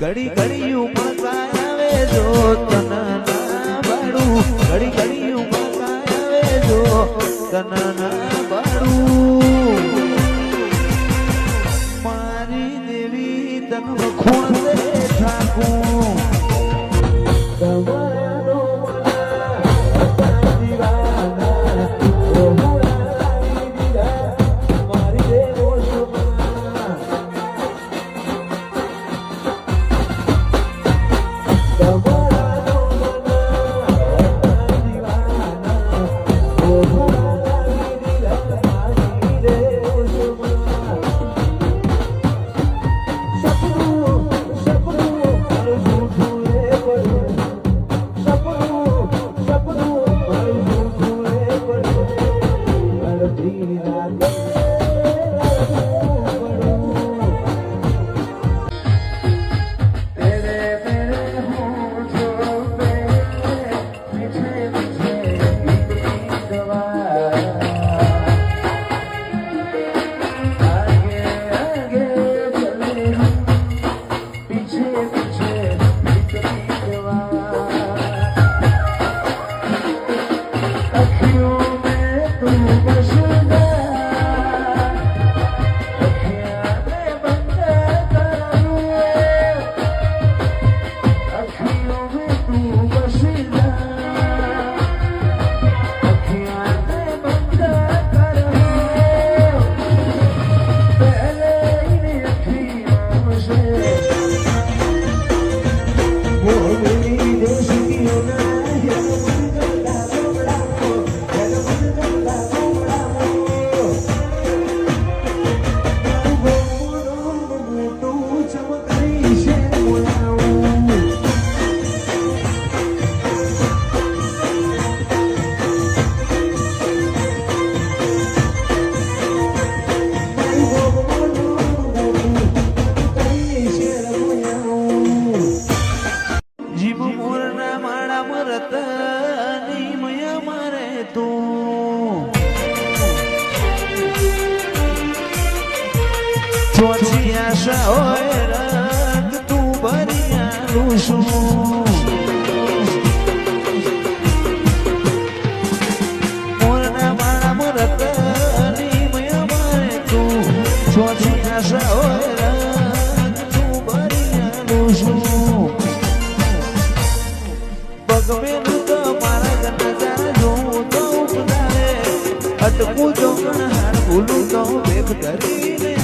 ઘડી ઘડી ઉમળકા આવે જો તના બાડું ઘડી ઘડી ઉમળકા આવે જો તના બાડું મારી દેવી તન વખોણ દે ઠાકું તું ભરિયાલું છું મોરના માણા મરત ની મારે તું ચોથી આશા હોય તું ભરિયાલું છું પગમેલું તો મારા ઘરના તારા જોઉં તો ઉપનારે અટકું તો હાર ભૂલું તો ભેગ કરીને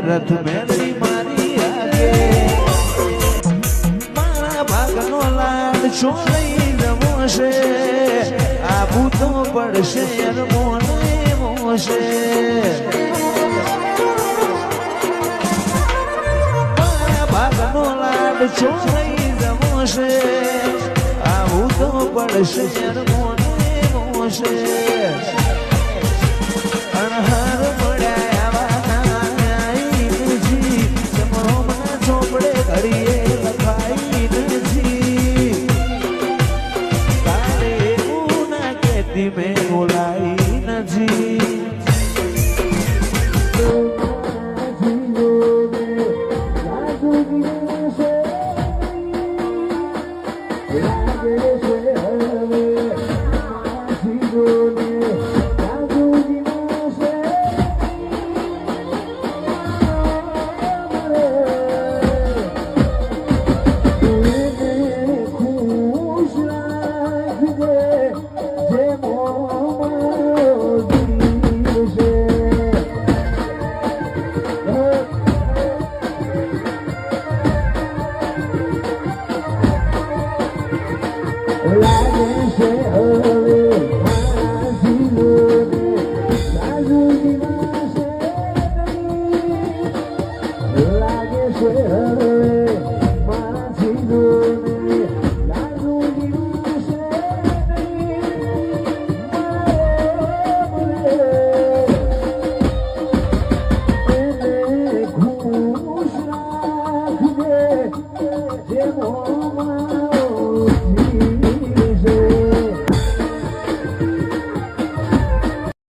રથ મેળવી મારી આગે મારા ભાગનો લાડ છો લઈ જવો છે આબુ તો પડશે મોને મોશે મારા ભાગનો લાડ છો લઈ જવો છે આબુ તો પડશે મોને મોશે અણહાર ઘડીએ લખાઈ નથી તારે એવું ના કહેતી મેં બોલાઈ નથી લાગે છે